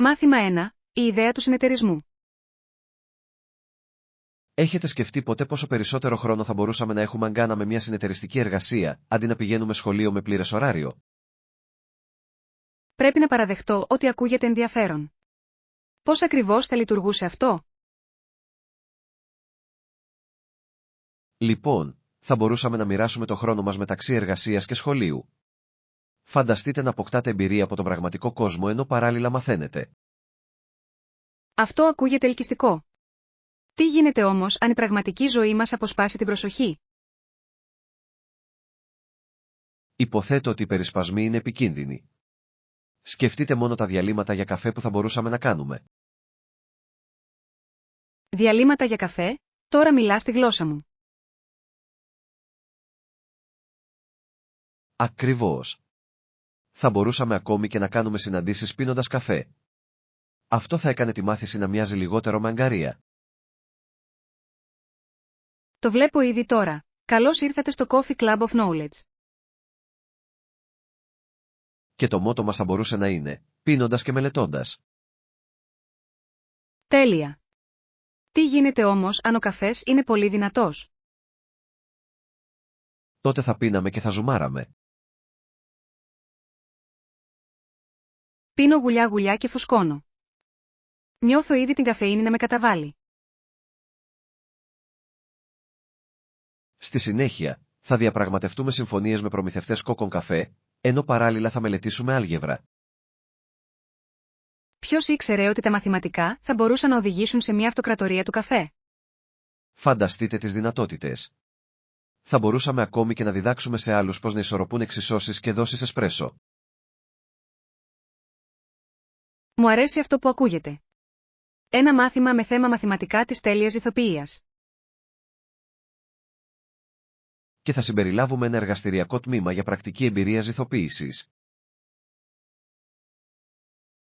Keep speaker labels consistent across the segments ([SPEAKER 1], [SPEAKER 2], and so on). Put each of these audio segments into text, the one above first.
[SPEAKER 1] Μάθημα 1. Η ιδέα του συνεταιρισμού.
[SPEAKER 2] Έχετε σκεφτεί ποτέ πόσο περισσότερο χρόνο θα μπορούσαμε να έχουμε αν κάναμε μια συνεταιριστική εργασία, αντί να πηγαίνουμε σχολείο με πλήρες ωράριο?
[SPEAKER 1] Πρέπει να παραδεχτώ ότι ακούγεται ενδιαφέρον. Πώς ακριβώς θα λειτουργούσε αυτό?
[SPEAKER 2] Λοιπόν, θα μπορούσαμε να μοιράσουμε το χρόνο μας μεταξύ εργασίας και σχολείου. Φανταστείτε να αποκτάτε εμπειρία από τον πραγματικό κόσμο ενώ παράλληλα μαθαίνετε.
[SPEAKER 1] Αυτό ακούγεται ελκυστικό. Τι γίνεται όμως αν η πραγματική ζωή μας αποσπάσει την προσοχή?
[SPEAKER 2] Υποθέτω ότι οι περισπασμοί είναι επικίνδυνοι. Σκεφτείτε μόνο τα διαλύματα για καφέ που θα μπορούσαμε να κάνουμε.
[SPEAKER 1] Διαλύματα για καφέ? Τώρα μιλάς τη γλώσσα μου.
[SPEAKER 2] Ακριβώς. Θα μπορούσαμε ακόμη και να κάνουμε συναντήσεις πίνοντας καφέ. Αυτό θα έκανε τη μάθηση να μοιάζει λιγότερο με αγκαρία.
[SPEAKER 1] Το βλέπω ήδη τώρα. Καλώς ήρθατε στο Coffee Club of Knowledge.
[SPEAKER 2] Και το μότο μας θα μπορούσε να είναι «πίνοντας και μελετώντας».
[SPEAKER 1] Τέλεια. Τι γίνεται όμως αν ο καφές είναι πολύ δυνατός?
[SPEAKER 2] Τότε θα πίναμε και θα ζουμάραμε.
[SPEAKER 1] Πίνω γουλιά και φουσκώνω. Νιώθω ήδη την καφεΐνη να με καταβάλει.
[SPEAKER 2] Στη συνέχεια, θα διαπραγματευτούμε συμφωνίες με προμηθευτές κόκκον καφέ, ενώ παράλληλα θα μελετήσουμε άλγευρα.
[SPEAKER 1] Ποιος ήξερε ότι τα μαθηματικά θα μπορούσαν να οδηγήσουν σε μια αυτοκρατορία του καφέ?
[SPEAKER 2] Φανταστείτε τις δυνατότητες. Θα μπορούσαμε ακόμη και να διδάξουμε σε άλλους πώς να ισορροπούν εξισώσεις και δόσεις εσπρέσο.
[SPEAKER 1] Μου αρέσει αυτό που ακούγεται. Ένα μάθημα με θέμα μαθηματικά της τέλειας ηθοποιίας.
[SPEAKER 2] Και θα συμπεριλάβουμε ένα εργαστηριακό τμήμα για πρακτική εμπειρία ηθοποίησης.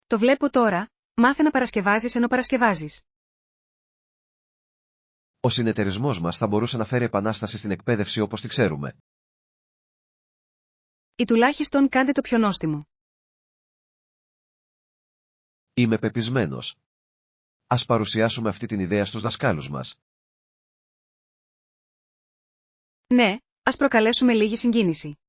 [SPEAKER 1] Το βλέπω τώρα, μάθε να παρασκευάζεις ενώ παρασκευάζεις.
[SPEAKER 2] Ο συνεταιρισμός μας θα μπορούσε να φέρει επανάσταση στην εκπαίδευση όπως τη ξέρουμε.
[SPEAKER 1] Ή τουλάχιστον κάντε το πιο νόστιμο.
[SPEAKER 2] Είμαι πεπισμένος. Ας παρουσιάσουμε αυτή την ιδέα στους δασκάλους μας.
[SPEAKER 1] Ναι, ας προκαλέσουμε λίγη συγκίνηση.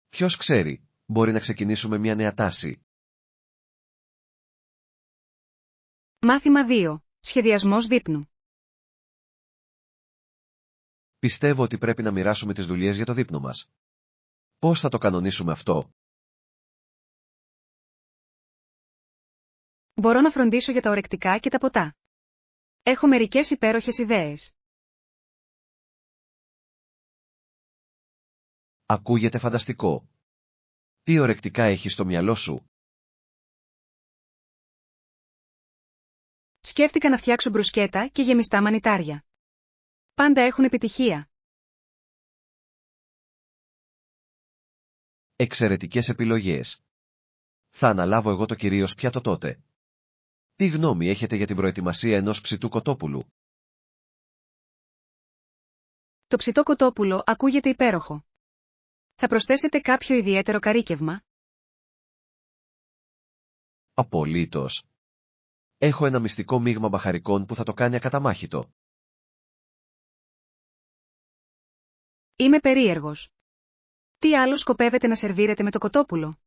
[SPEAKER 2] Ποιος ξέρει, μπορεί να ξεκινήσουμε μια νέα τάση.
[SPEAKER 1] Μάθημα 2. Σχεδιασμός δείπνου.
[SPEAKER 2] Πιστεύω ότι πρέπει να μοιράσουμε τις δουλειές για το δείπνο μας. Πώς θα το κανονίσουμε αυτό?
[SPEAKER 1] Μπορώ να φροντίσω για τα ορεκτικά και τα ποτά. Έχω μερικές υπέροχες ιδέες.
[SPEAKER 2] Ακούγεται φανταστικό. Τι ορεκτικά έχεις στο μυαλό σου?
[SPEAKER 1] Σκέφτηκα να φτιάξω μπρουσκέτα και γεμιστά μανιτάρια. Πάντα έχουν επιτυχία.
[SPEAKER 2] Εξαιρετικές επιλογές. Θα αναλάβω εγώ το κυρίως πιάτο τότε. Τι γνώμη έχετε για την προετοιμασία ενός ψητού κοτόπουλου?
[SPEAKER 1] Το ψητό κοτόπουλο ακούγεται υπέροχο. Θα προσθέσετε κάποιο ιδιαίτερο καρύκευμα?
[SPEAKER 2] Απολύτως. Έχω ένα μυστικό μείγμα μπαχαρικών που θα το κάνει ακαταμάχητο.
[SPEAKER 1] Είμαι περίεργος. Τι άλλο σκοπεύετε να σερβίρετε με το κοτόπουλο?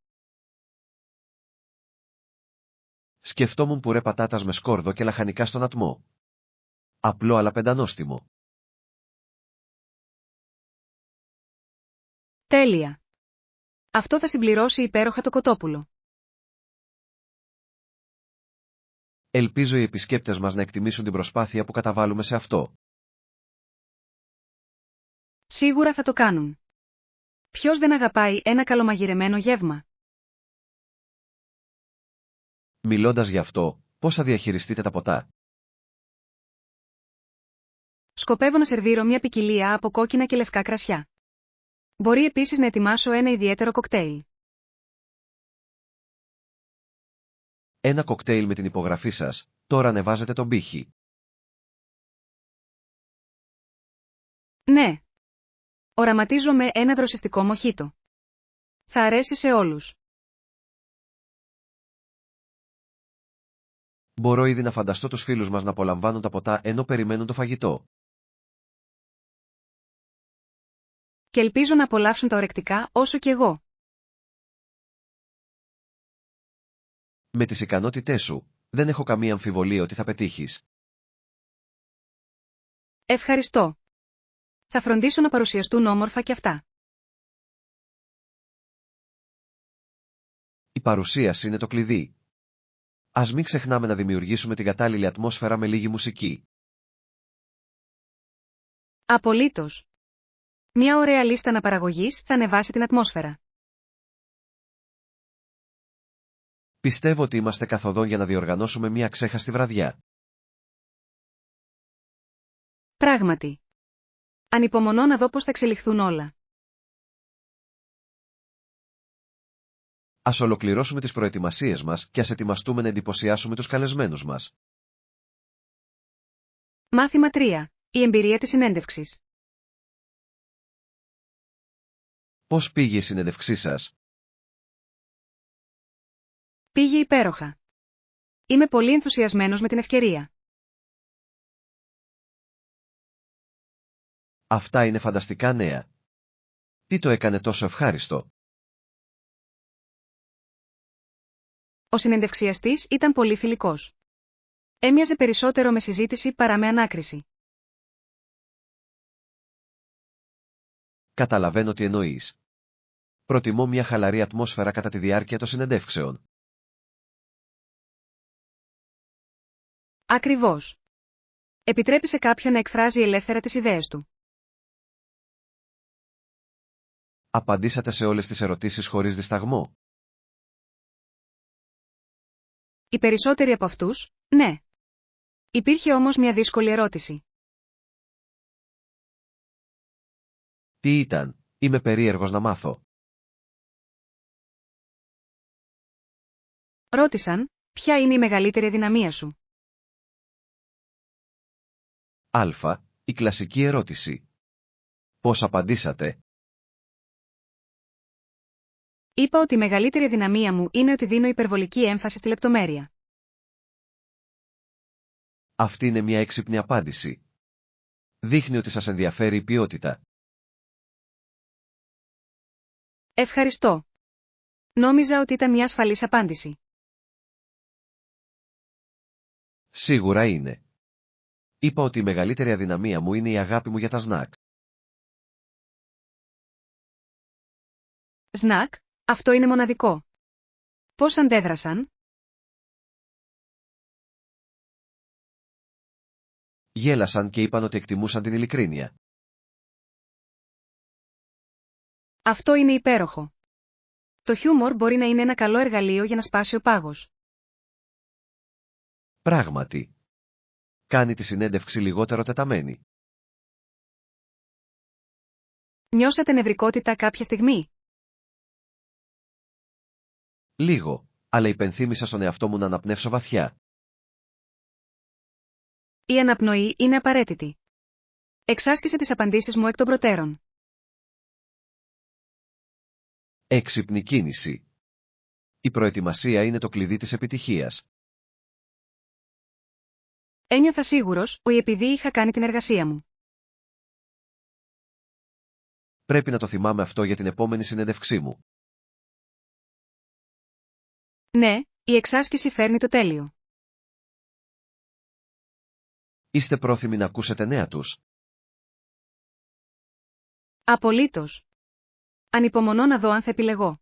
[SPEAKER 2] Σκεφτόμουν πουρέ πατάτας με σκόρδο και λαχανικά στον ατμό. Απλό αλλά πεντανόστιμο.
[SPEAKER 1] Τέλεια. Αυτό θα συμπληρώσει υπέροχα το κοτόπουλο.
[SPEAKER 2] Ελπίζω οι επισκέπτες μας να εκτιμήσουν την προσπάθεια που καταβάλουμε σε αυτό.
[SPEAKER 1] Σίγουρα θα το κάνουν. Ποιος δεν αγαπάει ένα καλομαγειρεμένο γεύμα?
[SPEAKER 2] Μιλώντας γι' αυτό, πώς θα διαχειριστείτε τα ποτά?
[SPEAKER 1] Σκοπεύω να σερβίρω μια ποικιλία από κόκκινα και λευκά κρασιά. Μπορεί επίσης να ετοιμάσω ένα ιδιαίτερο κοκτέιλ.
[SPEAKER 2] Ένα κοκτέιλ με την υπογραφή σας, τώρα ανεβάζετε τον πύχη.
[SPEAKER 1] Ναι. Οραματίζομαι ένα δροσιστικό μοχίτο. Θα αρέσει σε όλους.
[SPEAKER 2] Μπορώ ήδη να φανταστώ τους φίλους μας να απολαμβάνουν τα ποτά ενώ περιμένουν το φαγητό.
[SPEAKER 1] Και ελπίζω να απολαύσουν τα ορεκτικά όσο και εγώ.
[SPEAKER 2] Με τις ικανότητές σου, δεν έχω καμία αμφιβολία ότι θα πετύχεις.
[SPEAKER 1] Ευχαριστώ. Θα φροντίσω να παρουσιαστούν όμορφα κι αυτά.
[SPEAKER 2] Η παρουσίαση είναι το κλειδί. Ας μην ξεχνάμε να δημιουργήσουμε την κατάλληλη ατμόσφαιρα με λίγη μουσική.
[SPEAKER 1] Απολύτως. Μια ωραία λίστα αναπαραγωγής θα ανεβάσει την ατμόσφαιρα.
[SPEAKER 2] Πιστεύω ότι είμαστε καθοδόν για να διοργανώσουμε μια ξέχαστη βραδιά.
[SPEAKER 1] Πράγματι. Ανυπομονώ να δω πώς θα εξελιχθούν όλα.
[SPEAKER 2] Ας ολοκληρώσουμε τις προετοιμασίες μας και ας ετοιμαστούμε να εντυπωσιάσουμε τους καλεσμένους μας.
[SPEAKER 1] Μάθημα 3. Η εμπειρία της συνέντευξης.
[SPEAKER 2] Πώς πήγε η συνέντευξή σας?
[SPEAKER 1] Πήγε υπέροχα. Είμαι πολύ ενθουσιασμένος με την ευκαιρία.
[SPEAKER 2] Αυτά είναι φανταστικά νέα. Τι το έκανε τόσο ευχάριστο?
[SPEAKER 1] Ο συνεντευξιαστής ήταν πολύ φιλικός. Έμοιαζε περισσότερο με συζήτηση παρά με ανάκριση.
[SPEAKER 2] Καταλαβαίνω τι εννοείς. Προτιμώ μια χαλαρή ατμόσφαιρα κατά τη διάρκεια των συνεντεύξεων.
[SPEAKER 1] Ακριβώς. Επιτρέπει σε κάποιον να εκφράζει ελεύθερα τις ιδέες του.
[SPEAKER 2] Απαντήσατε σε όλες τις ερωτήσεις χωρίς δισταγμό?
[SPEAKER 1] Οι περισσότεροι από αυτούς, ναι. Υπήρχε όμως μια δύσκολη ερώτηση.
[SPEAKER 2] Τι ήταν? Είμαι περίεργος να μάθω.
[SPEAKER 1] Ρώτησαν, ποια είναι η μεγαλύτερη αδυναμία σου?
[SPEAKER 2] Α. Η κλασική ερώτηση. Πώς απαντήσατε?
[SPEAKER 1] Είπα ότι η μεγαλύτερη αδυναμία μου είναι ότι δίνω υπερβολική έμφαση στη λεπτομέρεια.
[SPEAKER 2] Αυτή είναι μια έξυπνη απάντηση. Δείχνει ότι σας ενδιαφέρει η ποιότητα.
[SPEAKER 1] Ευχαριστώ. Νόμιζα ότι ήταν μια ασφαλής απάντηση.
[SPEAKER 2] Σίγουρα είναι. Είπα ότι η μεγαλύτερη αδυναμία μου είναι η αγάπη μου για τα σνακ.
[SPEAKER 1] Σνακ, αυτό είναι μοναδικό. Πώς αντέδρασαν?
[SPEAKER 2] Γέλασαν και είπαν ότι εκτιμούσαν την ειλικρίνεια.
[SPEAKER 1] Αυτό είναι υπέροχο. Το χιούμορ μπορεί να είναι ένα καλό εργαλείο για να σπάσει ο πάγος.
[SPEAKER 2] Πράγματι. Κάνει τη συνέντευξη λιγότερο τεταμένη.
[SPEAKER 1] Νιώσατε νευρικότητα κάποια στιγμή?
[SPEAKER 2] Λίγο, αλλά υπενθύμησα στον εαυτό μου να αναπνεύσω βαθιά.
[SPEAKER 1] Η αναπνοή είναι απαραίτητη. Εξάσκησε τις απαντήσεις μου εκ των προτέρων.
[SPEAKER 2] Έξυπνη κίνηση. Η προετοιμασία είναι το κλειδί της επιτυχίας.
[SPEAKER 1] Ένιωθα σίγουρος, επειδή είχα κάνει την εργασία μου.
[SPEAKER 2] Πρέπει να το θυμάμαι αυτό για την επόμενη συνέντευξή μου.
[SPEAKER 1] Ναι, η εξάσκηση φέρνει το τέλειο.
[SPEAKER 2] Είστε πρόθυμοι να ακούσετε νέα τους?
[SPEAKER 1] Απολύτως. Ανυπομονώ να δω αν θα επιλεγώ.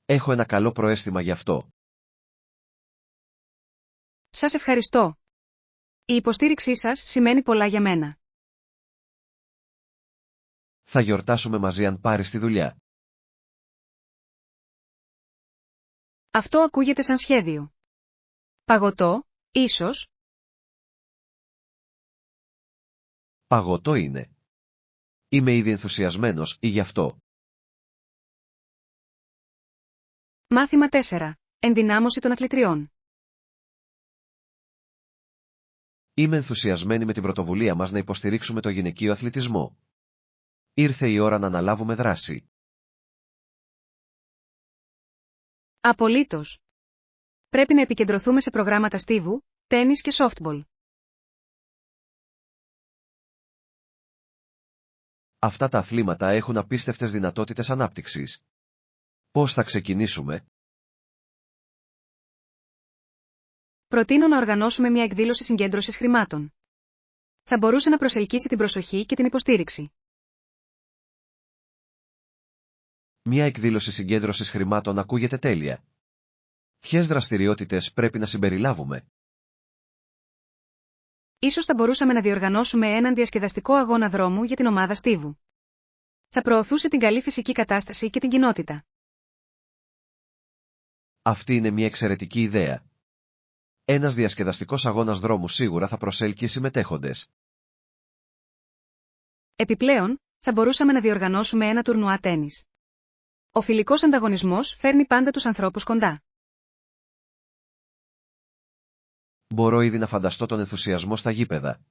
[SPEAKER 2] Έχω ένα καλό προαίσθημα γι' αυτό.
[SPEAKER 1] Σας ευχαριστώ. Η υποστήριξή σας σημαίνει πολλά για μένα.
[SPEAKER 2] Θα γιορτάσουμε μαζί αν πάρεις τη δουλειά.
[SPEAKER 1] Αυτό ακούγεται σαν σχέδιο. Παγωτό, ίσως?
[SPEAKER 2] Παγωτό είναι. Είμαι ήδη ενθουσιασμένος ή γι' αυτό.
[SPEAKER 1] Μάθημα 4. Ενδυνάμωση των αθλητριών.
[SPEAKER 2] Είμαι ενθουσιασμένη με την πρωτοβουλία μας να υποστηρίξουμε το γυναικείο αθλητισμό. Ήρθε η ώρα να αναλάβουμε δράση.
[SPEAKER 1] Απολύτως. Πρέπει να επικεντρωθούμε σε προγράμματα στίβου, τένις και softball.
[SPEAKER 2] Αυτά τα αθλήματα έχουν απίστευτες δυνατότητες ανάπτυξης. Πώς θα ξεκινήσουμε?
[SPEAKER 1] Προτείνω να οργανώσουμε μια εκδήλωση συγκέντρωσης χρημάτων. Θα μπορούσε να προσελκύσει την προσοχή και την υποστήριξη.
[SPEAKER 2] Μια εκδήλωση συγκέντρωσης χρημάτων ακούγεται τέλεια. Ποιες δραστηριότητες πρέπει να συμπεριλάβουμε?
[SPEAKER 1] Ίσως θα μπορούσαμε να διοργανώσουμε έναν διασκεδαστικό αγώνα δρόμου για την ομάδα στίβου. Θα προωθούσε την καλή φυσική κατάσταση και την κοινότητα.
[SPEAKER 2] Αυτή είναι μια εξαιρετική ιδέα. Ένας διασκεδαστικός αγώνας δρόμου σίγουρα θα προσέλκυει συμμετέχοντες.
[SPEAKER 1] Επιπλέον, θα μπορούσαμε να διοργανώσουμε ένα τουρνουά τένις. Ο φιλικός ανταγωνισμός φέρνει πάντα τους ανθρώπους κοντά.
[SPEAKER 2] Μπορώ ήδη να φανταστώ τον ενθουσιασμό στα γήπεδα.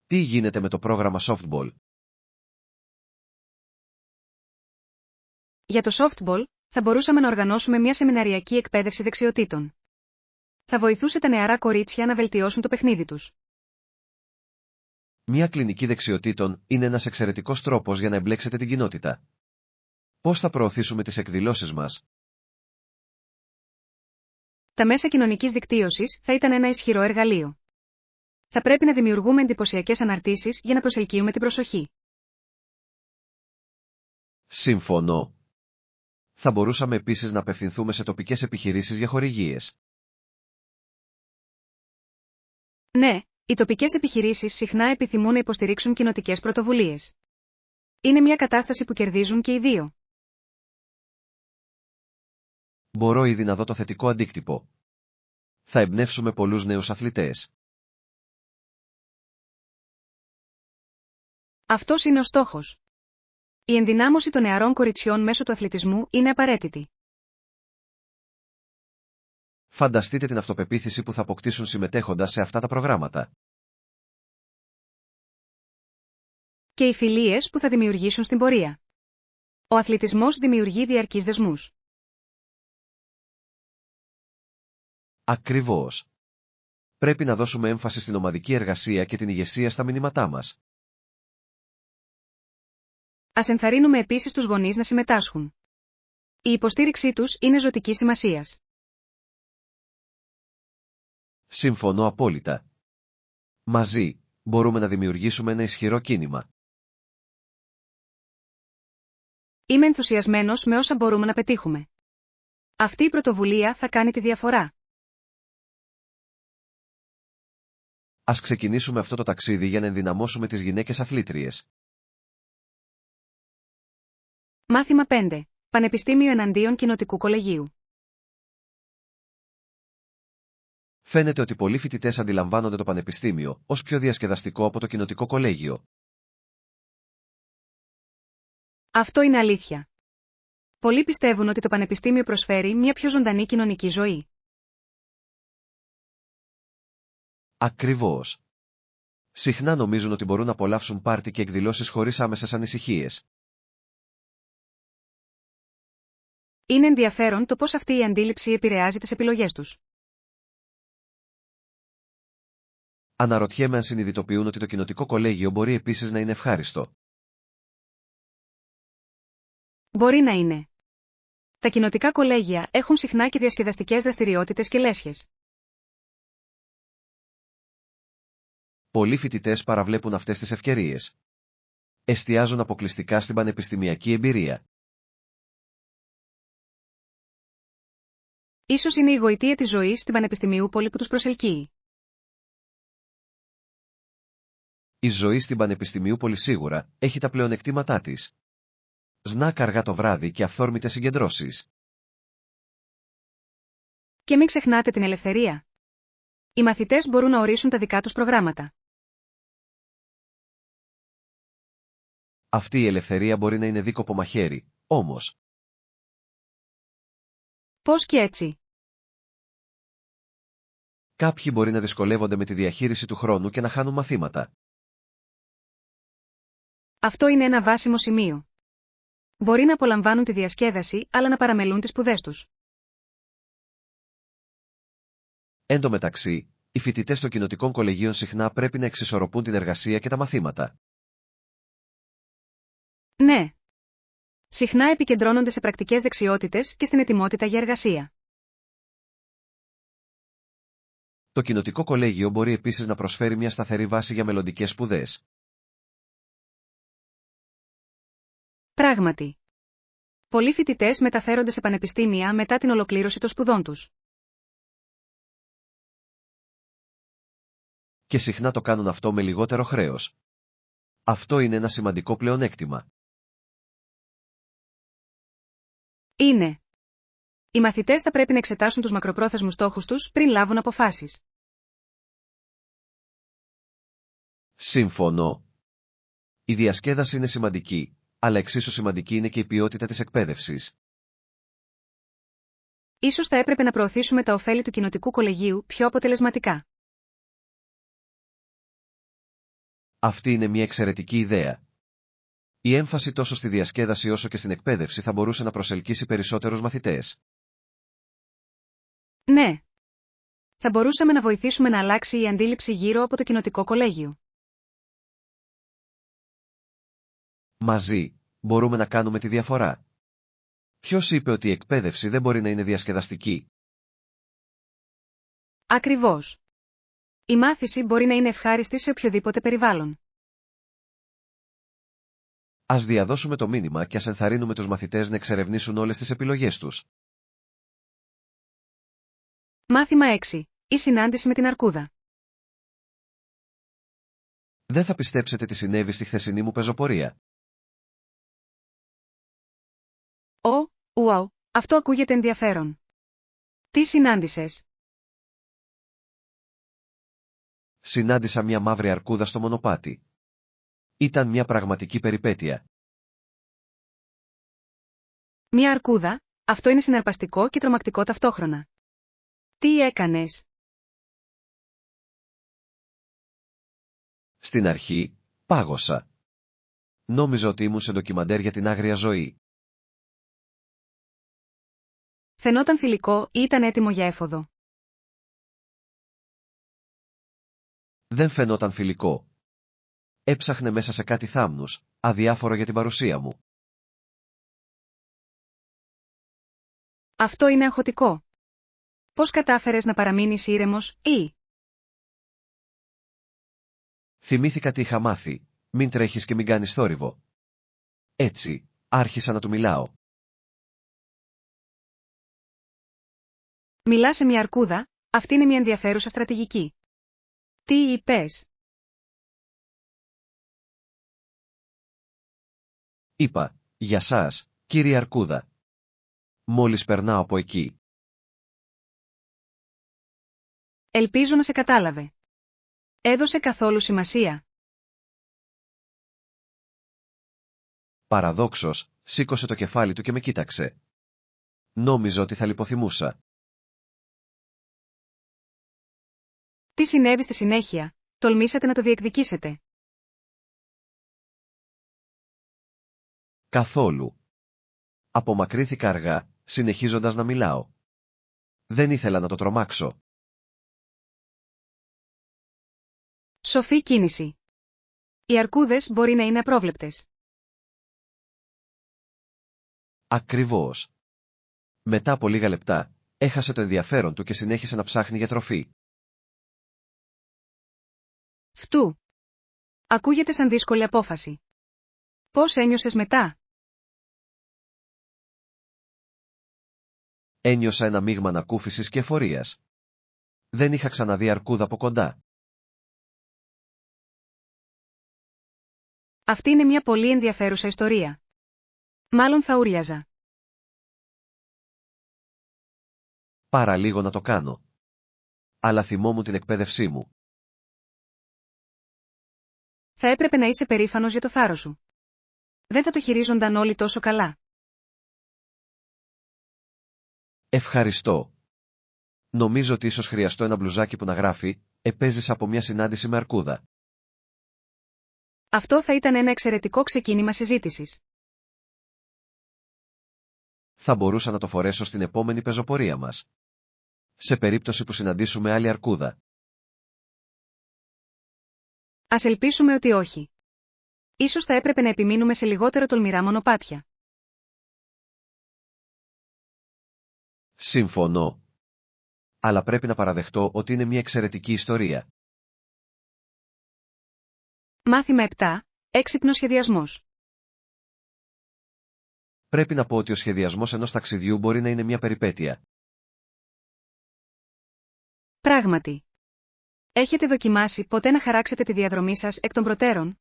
[SPEAKER 2] Τι γίνεται με το πρόγραμμα softball?
[SPEAKER 1] Για το softball, θα μπορούσαμε να οργανώσουμε μια σεμιναριακή εκπαίδευση δεξιοτήτων. Θα βοηθούσε τα νεαρά κορίτσια να βελτιώσουν το παιχνίδι τους.
[SPEAKER 2] Μια κλινική δεξιοτήτων είναι ένας εξαιρετικός τρόπος για να εμπλέξετε την κοινότητα. Πώς θα προωθήσουμε τις εκδηλώσεις μας?
[SPEAKER 1] Τα μέσα κοινωνικής δικτύωσης θα ήταν ένα ισχυρό εργαλείο. Θα πρέπει να δημιουργούμε εντυπωσιακές αναρτήσεις για να προσελκύουμε την προσοχή.
[SPEAKER 2] Συμφωνώ. Θα μπορούσαμε επίσης να απευθυνθούμε σε τοπικές επιχειρήσεις για χορηγίες.
[SPEAKER 1] Ναι, οι τοπικές επιχειρήσεις συχνά επιθυμούν να υποστηρίξουν κοινοτικές πρωτοβουλίες. Είναι μια κατάσταση που κερδίζουν και οι δύο.
[SPEAKER 2] Μπορώ ήδη να δω το θετικό αντίκτυπο. Θα εμπνεύσουμε πολλούς νέους αθλητές.
[SPEAKER 1] Αυτός είναι ο στόχος. Η ενδυνάμωση των νεαρών κοριτσιών μέσω του αθλητισμού είναι απαραίτητη.
[SPEAKER 2] Φανταστείτε την αυτοπεποίθηση που θα αποκτήσουν συμμετέχοντας σε αυτά τα προγράμματα.
[SPEAKER 1] Και οι φιλίες που θα δημιουργήσουν στην πορεία. Ο αθλητισμός δημιουργεί διαρκείς δεσμούς.
[SPEAKER 2] Ακριβώς. Πρέπει να δώσουμε έμφαση στην ομαδική εργασία και την ηγεσία στα μηνύματά μας.
[SPEAKER 1] Ας ενθαρρύνουμε επίσης τους γονείς να συμμετάσχουν. Η υποστήριξή τους είναι ζωτικής σημασίας.
[SPEAKER 2] Συμφωνώ απόλυτα. Μαζί, μπορούμε να δημιουργήσουμε ένα ισχυρό κίνημα.
[SPEAKER 1] Είμαι ενθουσιασμένος με όσα μπορούμε να πετύχουμε. Αυτή η πρωτοβουλία θα κάνει τη διαφορά.
[SPEAKER 2] Ας ξεκινήσουμε αυτό το ταξίδι για να ενδυναμώσουμε τις γυναίκες αθλήτριες.
[SPEAKER 1] Μάθημα 5. Πανεπιστήμιο εναντίον κοινοτικού κολεγίου.
[SPEAKER 2] Φαίνεται ότι πολλοί φοιτητές αντιλαμβάνονται το πανεπιστήμιο ως πιο διασκεδαστικό από το κοινοτικό κολέγιο.
[SPEAKER 1] Αυτό είναι αλήθεια. Πολλοί πιστεύουν ότι το πανεπιστήμιο προσφέρει μια πιο ζωντανή κοινωνική ζωή.
[SPEAKER 2] Ακριβώς. Συχνά νομίζουν ότι μπορούν να απολαύσουν πάρτι και εκδηλώσεις χωρίς άμεσες ανησυχίες.
[SPEAKER 1] Είναι ενδιαφέρον το πώς αυτή η αντίληψη επηρεάζει τις επιλογές τους.
[SPEAKER 2] Αναρωτιέμαι αν συνειδητοποιούν ότι το κοινοτικό κολέγιο μπορεί επίσης να είναι ευχάριστο.
[SPEAKER 1] Μπορεί να είναι. Τα κοινοτικά κολέγια έχουν συχνά και διασκεδαστικές δραστηριότητες και λέσχες.
[SPEAKER 2] Πολλοί φοιτητές παραβλέπουν αυτές τις ευκαιρίες. Εστιάζουν αποκλειστικά στην πανεπιστημιακή εμπειρία.
[SPEAKER 1] Ίσως είναι η γοητεία της ζωής στην Πανεπιστημιούπολη που τους προσελκύει.
[SPEAKER 2] Η ζωή στην Πανεπιστημιούπολη σίγουρα έχει τα πλεονεκτήματά της. Σνακ αργά το βράδυ και αυθόρμητες συγκεντρώσεις.
[SPEAKER 1] Και μην ξεχνάτε την ελευθερία. Οι μαθητές μπορούν να ορίσουν τα δικά τους προγράμματα.
[SPEAKER 2] Αυτή η ελευθερία μπορεί να είναι δίκοπο μαχαίρι, όμως.
[SPEAKER 1] Πώς και έτσι?
[SPEAKER 2] Κάποιοι μπορεί να δυσκολεύονται με τη διαχείριση του χρόνου και να χάνουν μαθήματα.
[SPEAKER 1] Αυτό είναι ένα βάσιμο σημείο. Μπορεί να απολαμβάνουν τη διασκέδαση, αλλά να παραμελούν τις σπουδές τους.
[SPEAKER 2] Εν τω μεταξύ, οι φοιτητές των κοινοτικών κολεγίων συχνά πρέπει να εξισορροπούν την εργασία και τα μαθήματα.
[SPEAKER 1] Ναι. Συχνά επικεντρώνονται σε πρακτικές δεξιότητες και στην ετοιμότητα για εργασία.
[SPEAKER 2] Το κοινοτικό κολέγιο μπορεί επίσης να προσφέρει μια σταθερή βάση για μελλοντικές σπουδές.
[SPEAKER 1] Πράγματι. Πολλοί φοιτητές μεταφέρονται σε πανεπιστήμια μετά την ολοκλήρωση των σπουδών τους.
[SPEAKER 2] Και συχνά το κάνουν αυτό με λιγότερο χρέος. Αυτό είναι ένα σημαντικό πλεονέκτημα.
[SPEAKER 1] Είναι. Οι μαθητές θα πρέπει να εξετάσουν τους μακροπρόθεσμους στόχους τους πριν λάβουν αποφάσεις.
[SPEAKER 2] Σύμφωνο. Η διασκέδαση είναι σημαντική, αλλά εξίσου σημαντική είναι και η ποιότητα της εκπαίδευσης.
[SPEAKER 1] Ίσως θα έπρεπε να προωθήσουμε τα ωφέλη του κοινοτικού κολεγίου πιο αποτελεσματικά.
[SPEAKER 2] Αυτή είναι μια εξαιρετική ιδέα. Η έμφαση τόσο στη διασκέδαση όσο και στην εκπαίδευση θα μπορούσε να προσελκύσει περισσότερους μαθητές.
[SPEAKER 1] Ναι. Θα μπορούσαμε να βοηθήσουμε να αλλάξει η αντίληψη γύρω από το κοινοτικό κολέγιο.
[SPEAKER 2] Μαζί, μπορούμε να κάνουμε τη διαφορά. Ποιος είπε ότι η εκπαίδευση δεν μπορεί να είναι διασκεδαστική?
[SPEAKER 1] Ακριβώς. Η μάθηση μπορεί να είναι ευχάριστη σε οποιοδήποτε περιβάλλον.
[SPEAKER 2] Ας διαδώσουμε το μήνυμα και ας ενθαρρύνουμε τους μαθητές να εξερευνήσουν όλες τις επιλογές τους.
[SPEAKER 1] Μάθημα 6. Η συνάντηση με την αρκούδα.
[SPEAKER 2] Δεν θα πιστέψετε τι συνέβη στη χθεσινή μου πεζοπορία.
[SPEAKER 1] Ουαου, αυτό ακούγεται ενδιαφέρον. Τι συνάντησες?
[SPEAKER 2] Συνάντησα μια μαύρη αρκούδα στο μονοπάτι. Ήταν μια πραγματική περιπέτεια.
[SPEAKER 1] Μια αρκούδα, αυτό είναι συναρπαστικό και τρομακτικό ταυτόχρονα. Τι έκανες?
[SPEAKER 2] Στην αρχή, πάγωσα. Νόμιζα ότι ήμουν σε ντοκιμαντέρ για την άγρια ζωή.
[SPEAKER 1] Φαινόταν φιλικό ή ήταν έτοιμο για έφοδο?
[SPEAKER 2] Δεν φαινόταν φιλικό. Έψαχνε μέσα σε κάτι θάμνους, αδιάφορο για την παρουσία μου.
[SPEAKER 1] Αυτό είναι αγχωτικό. Πώς κατάφερες να παραμείνεις ήρεμος ή?
[SPEAKER 2] Θυμήθηκα τι είχα μάθει, μην τρέχεις και μην κάνεις θόρυβο. Έτσι, άρχισα να του μιλάω.
[SPEAKER 1] Μιλά σε μια αρκούδα, αυτή είναι μια ενδιαφέρουσα στρατηγική. Τι είπες?
[SPEAKER 2] Είπα, για σας, κύριε Αρκούδα. Μόλις περνάω από εκεί.
[SPEAKER 1] Ελπίζω να σε κατάλαβε. Έδωσε καθόλου σημασία?
[SPEAKER 2] Παραδόξως, σήκωσε το κεφάλι του και με κοίταξε. Νόμιζα ότι θα λιποθυμούσα.
[SPEAKER 1] Τι συνέβη στη συνέχεια? Τολμήσατε να το διεκδικήσετε?
[SPEAKER 2] Καθόλου. Απομακρύνθηκα αργά, συνεχίζοντας να μιλάω. Δεν ήθελα να το τρομάξω.
[SPEAKER 1] Σοφή κίνηση. Οι αρκούδες μπορεί να είναι απρόβλεπτες.
[SPEAKER 2] Ακριβώς. Μετά από λίγα λεπτά, έχασε το ενδιαφέρον του και συνέχισε να ψάχνει για τροφή.
[SPEAKER 1] Φτού. Ακούγεται σαν δύσκολη απόφαση. Πώς ένιωσες μετά?
[SPEAKER 2] Ένιωσα ένα μείγμα ανακούφισης και εφορίας. Δεν είχα ξαναδεί αρκούδα από κοντά.
[SPEAKER 1] Αυτή είναι μια πολύ ενδιαφέρουσα ιστορία. Μάλλον θα ούρλιαζα.
[SPEAKER 2] Παραλίγο να το κάνω. Αλλά θυμόμουν την εκπαίδευσή μου.
[SPEAKER 1] Θα έπρεπε να είσαι περήφανος για το θάρρος σου. Δεν θα το χειρίζονταν όλοι τόσο καλά.
[SPEAKER 2] Ευχαριστώ. Νομίζω ότι ίσως χρειαστώ ένα μπλουζάκι που να γράφει «Επέζησα από μια συνάντηση με αρκούδα».
[SPEAKER 1] Αυτό θα ήταν ένα εξαιρετικό ξεκίνημα συζήτησης.
[SPEAKER 2] Θα μπορούσα να το φορέσω στην επόμενη πεζοπορία μας. σε περίπτωση που συναντήσουμε άλλη αρκούδα.
[SPEAKER 1] Ας ελπίσουμε ότι όχι. Ίσως θα έπρεπε να επιμείνουμε σε λιγότερο τολμηρά μονοπάτια.
[SPEAKER 2] Συμφωνώ. Αλλά πρέπει να παραδεχτώ ότι είναι μια εξαιρετική ιστορία.
[SPEAKER 1] Μάθημα 7. Έξυπνος σχεδιασμός.
[SPEAKER 2] Πρέπει να πω ότι ο σχεδιασμός ενός ταξιδιού μπορεί να είναι μια περιπέτεια.
[SPEAKER 1] Πράγματι. Έχετε δοκιμάσει ποτέ να χαράξετε τη διαδρομή σας εκ των προτέρων?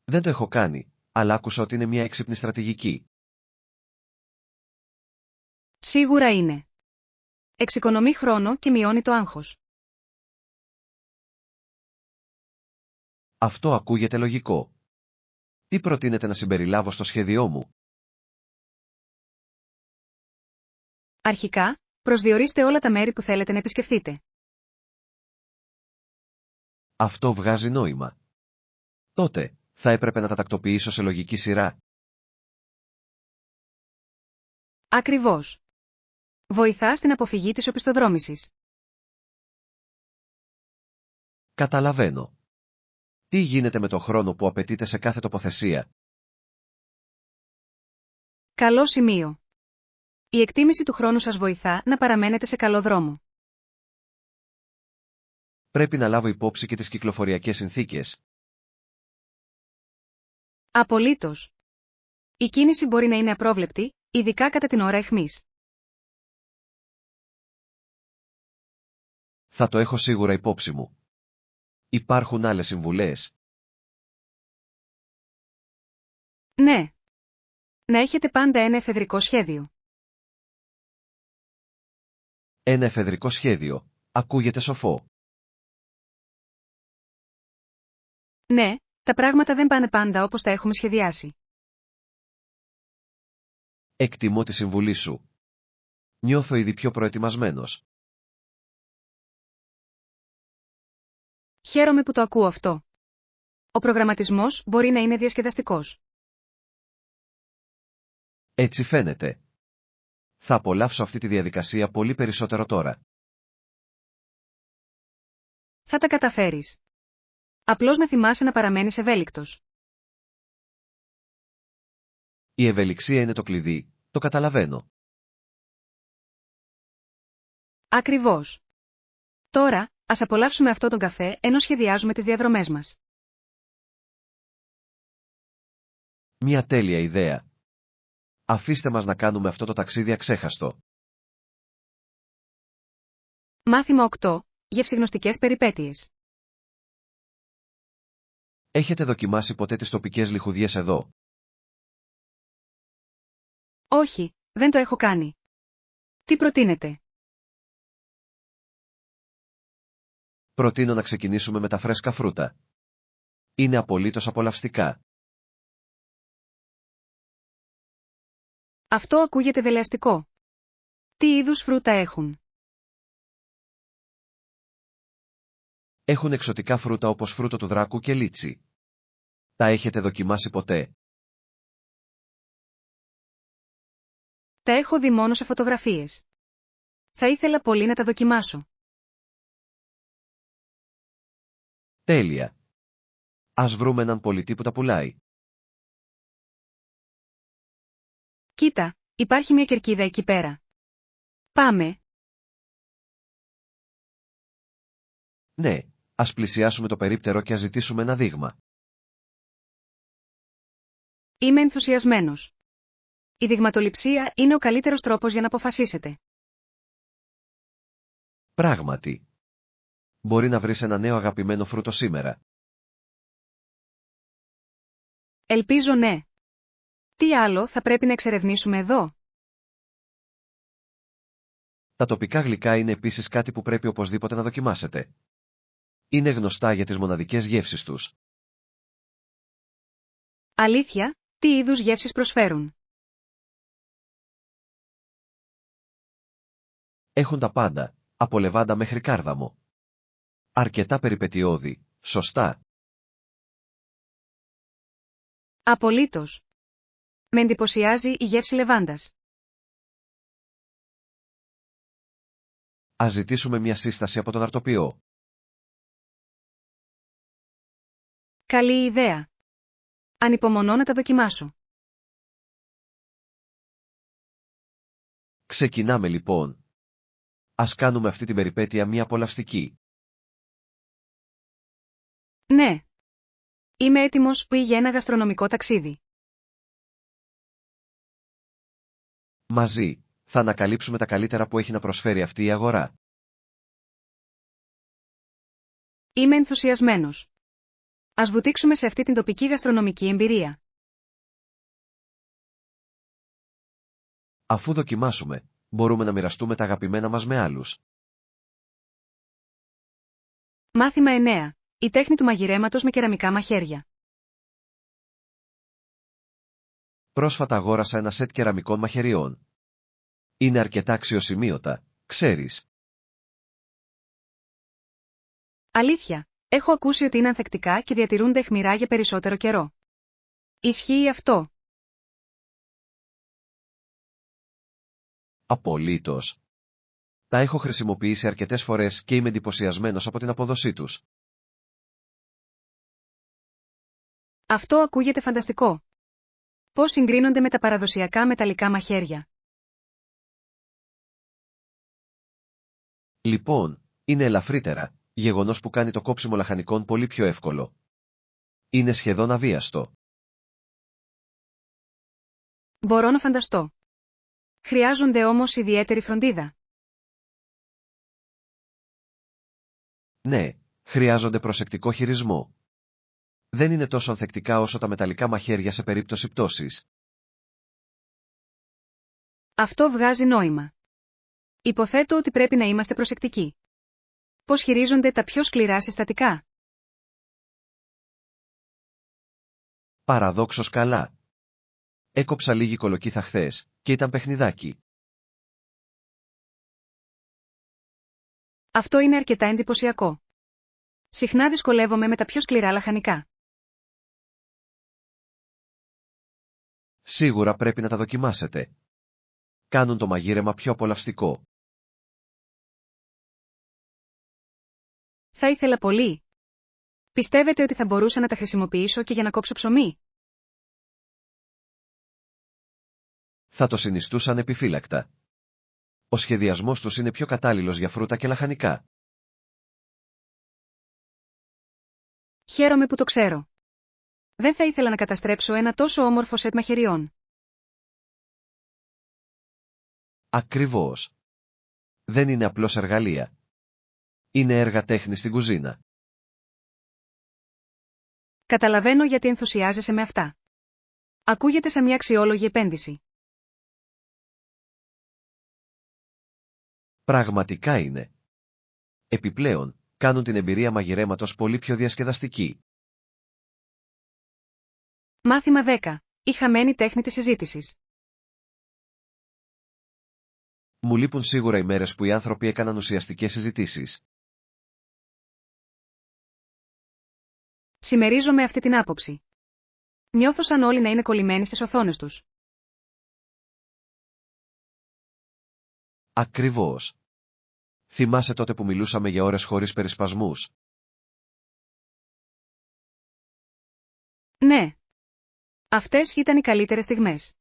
[SPEAKER 2] Δεν το έχω κάνει, αλλά άκουσα ότι είναι μια έξυπνη στρατηγική.
[SPEAKER 1] Σίγουρα είναι. Εξοικονομεί χρόνο και μειώνει το άγχος.
[SPEAKER 2] Αυτό ακούγεται λογικό. Τι προτείνετε να συμπεριλάβω στο σχέδιό μου?
[SPEAKER 1] Αρχικά, προσδιορίστε όλα τα μέρη που θέλετε να επισκεφθείτε.
[SPEAKER 2] Αυτό βγάζει νόημα. Τότε, θα έπρεπε να τα τακτοποιήσω σε λογική σειρά.
[SPEAKER 1] Ακριβώς. Βοηθά στην αποφυγή της οπισθοδρόμησης.
[SPEAKER 2] Καταλαβαίνω. Τι γίνεται με το χρόνο που απαιτείται σε κάθε τοποθεσία?
[SPEAKER 1] Καλό σημείο. Η εκτίμηση του χρόνου σας βοηθά να παραμένετε σε καλό δρόμο.
[SPEAKER 2] Πρέπει να λάβω υπόψη και τις κυκλοφοριακές συνθήκες.
[SPEAKER 1] Απολύτως. Η κίνηση μπορεί να είναι απρόβλεπτη, ειδικά κατά την ώρα αιχμής.
[SPEAKER 2] Θα το έχω σίγουρα υπόψη μου. Υπάρχουν άλλες συμβουλές?
[SPEAKER 1] Ναι. Να έχετε πάντα ένα εφεδρικό σχέδιο.
[SPEAKER 2] Ένα εφεδρικό σχέδιο. Ακούγεται σοφό.
[SPEAKER 1] Ναι, τα πράγματα δεν πάνε πάντα όπως τα έχουμε σχεδιάσει.
[SPEAKER 2] Εκτιμώ τη συμβουλή σου. Νιώθω ήδη πιο προετοιμασμένος.
[SPEAKER 1] Χαίρομαι που το ακούω αυτό. Ο προγραμματισμός μπορεί να είναι διασκεδαστικός.
[SPEAKER 2] Έτσι φαίνεται. Θα απολαύσω αυτή τη διαδικασία πολύ περισσότερο τώρα.
[SPEAKER 1] Θα τα καταφέρεις. Απλώς να θυμάσαι να παραμένεις ευέλικτος.
[SPEAKER 2] Η ευελιξία είναι το κλειδί, το καταλαβαίνω.
[SPEAKER 1] Ακριβώς. Τώρα, ας απολαύσουμε αυτό τον καφέ ενώ σχεδιάζουμε τις διαδρομές μας.
[SPEAKER 2] Μια τέλεια ιδέα. Αφήστε μας να κάνουμε αυτό το ταξίδι αξέχαστο.
[SPEAKER 1] Μάθημα 8. Γευσηγνωστικές περιπέτειες.
[SPEAKER 2] Έχετε δοκιμάσει ποτέ τις τοπικές λιχουδιές εδώ?
[SPEAKER 1] Όχι, δεν το έχω κάνει. Τι προτείνετε?
[SPEAKER 2] Προτείνω να ξεκινήσουμε με τα φρέσκα φρούτα. Είναι απολύτως απολαυστικά.
[SPEAKER 1] Αυτό ακούγεται δελεαστικό. Τι είδους φρούτα έχουν?
[SPEAKER 2] Έχουν εξωτικά φρούτα όπως φρούτο του δράκου και λίτσι. Τα έχετε δοκιμάσει ποτέ?
[SPEAKER 1] Τα έχω δει μόνο σε φωτογραφίες. Θα ήθελα πολύ να τα δοκιμάσω.
[SPEAKER 2] Τέλεια. Ας βρούμε έναν πολιτή που τα πουλάει.
[SPEAKER 1] Κοίτα, υπάρχει μια κερκίδα εκεί πέρα. Πάμε.
[SPEAKER 2] Ναι, ας πλησιάσουμε το περίπτερο και ας ζητήσουμε ένα δείγμα.
[SPEAKER 1] Είμαι ενθουσιασμένος. Η δειγματοληψία είναι ο καλύτερος τρόπος για να αποφασίσετε.
[SPEAKER 2] Πράγματι. Μπορεί να βρεις ένα νέο αγαπημένο φρούτο σήμερα.
[SPEAKER 1] Ελπίζω ναι. Τι άλλο θα πρέπει να εξερευνήσουμε εδώ?
[SPEAKER 2] Τα τοπικά γλυκά είναι επίσης κάτι που πρέπει οπωσδήποτε να δοκιμάσετε. Είναι γνωστά για τις μοναδικές γεύσεις τους.
[SPEAKER 1] Αλήθεια, τι είδους γεύσεις προσφέρουν?
[SPEAKER 2] Έχουν τα πάντα, από λεβάντα μέχρι κάρδαμο. Αρκετά περιπετειώδη, σωστά.
[SPEAKER 1] Απολύτως. Με εντυπωσιάζει η γεύση λεβάντας.
[SPEAKER 2] Ας ζητήσουμε μια σύσταση από τον αρτοποιό.
[SPEAKER 1] Καλή ιδέα. Ανυπομονώ να τα δοκιμάσω.
[SPEAKER 2] Ξεκινάμε λοιπόν. Ας κάνουμε αυτή την περιπέτεια μια απολαυστική.
[SPEAKER 1] Ναι. Είμαι έτοιμος για ένα γαστρονομικό ταξίδι.
[SPEAKER 2] Μαζί, θα ανακαλύψουμε τα καλύτερα που έχει να προσφέρει αυτή η αγορά.
[SPEAKER 1] Είμαι ενθουσιασμένος. Ας βουτήξουμε σε αυτή την τοπική γαστρονομική εμπειρία.
[SPEAKER 2] Αφού δοκιμάσουμε, μπορούμε να μοιραστούμε τα αγαπημένα μας με άλλους.
[SPEAKER 1] Μάθημα 9. Η τέχνη του μαγειρέματος με κεραμικά μαχαίρια.
[SPEAKER 2] Πρόσφατα αγόρασα ένα σετ κεραμικών μαχαιριών. Είναι αρκετά αξιοσημείωτα, ξέρεις.
[SPEAKER 1] Αλήθεια. Έχω ακούσει ότι είναι ανθεκτικά και διατηρούνται αιχμηρά για περισσότερο καιρό. Ισχύει αυτό?
[SPEAKER 2] Απολύτως. Τα έχω χρησιμοποιήσει αρκετές φορές και είμαι εντυπωσιασμένος από την απόδοσή τους.
[SPEAKER 1] Αυτό ακούγεται φανταστικό. Πώς συγκρίνονται με τα παραδοσιακά μεταλλικά μαχαίρια?
[SPEAKER 2] Λοιπόν, είναι ελαφρύτερα, γεγονός που κάνει το κόψιμο λαχανικών πολύ πιο εύκολο. Είναι σχεδόν αβίαστο.
[SPEAKER 1] Μπορώ να φανταστώ. Χρειάζονται όμως ιδιαίτερη φροντίδα.
[SPEAKER 2] Ναι, χρειάζονται προσεκτικό χειρισμό. Δεν είναι τόσο ανθεκτικά όσο τα μεταλλικά μαχαίρια σε περίπτωση πτώσης.
[SPEAKER 1] Αυτό βγάζει νόημα. Υποθέτω ότι πρέπει να είμαστε προσεκτικοί. Πώς χειρίζονται τα πιο σκληρά συστατικά?
[SPEAKER 2] Παραδόξως καλά. Έκοψα λίγη κολοκύθα χθες, και ήταν παιχνιδάκι.
[SPEAKER 1] Αυτό είναι αρκετά εντυπωσιακό. Συχνά δυσκολεύομαι με τα πιο σκληρά λαχανικά.
[SPEAKER 2] Σίγουρα πρέπει να τα δοκιμάσετε. Κάνουν το μαγείρεμα πιο απολαυστικό.
[SPEAKER 1] Θα ήθελα πολύ. Πιστεύετε ότι θα μπορούσα να τα χρησιμοποιήσω και για να κόψω ψωμί?
[SPEAKER 2] Θα το συνιστούσαν επιφύλακτα. Ο σχεδιασμός τους είναι πιο κατάλληλος για φρούτα και λαχανικά.
[SPEAKER 1] Χαίρομαι που το ξέρω. Δεν θα ήθελα να καταστρέψω ένα τόσο όμορφο σετ μαχαιριών.
[SPEAKER 2] Ακριβώς. Δεν είναι απλώς εργαλεία. Είναι έργα τέχνης στην κουζίνα.
[SPEAKER 1] Καταλαβαίνω γιατί ενθουσιάζεσαι με αυτά. Ακούγεται σαν μια αξιόλογη επένδυση.
[SPEAKER 2] Πραγματικά είναι. Επιπλέον, κάνουν την εμπειρία μαγειρέματος πολύ πιο διασκεδαστική.
[SPEAKER 1] Μάθημα 10. Η χαμένη τέχνη της συζήτησης.
[SPEAKER 2] Μου λείπουν σίγουρα οι μέρες που οι άνθρωποι έκαναν ουσιαστικές συζητήσεις.
[SPEAKER 1] Συμμερίζομαι αυτή την άποψη. Νιώθω σαν όλοι να είναι κολλημένοι στις οθόνες τους.
[SPEAKER 2] Ακριβώς. Θυμάσαι τότε που μιλούσαμε για ώρες χωρίς περισπασμούς?
[SPEAKER 1] Ναι. Αυτές ήταν οι καλύτερες στιγμές.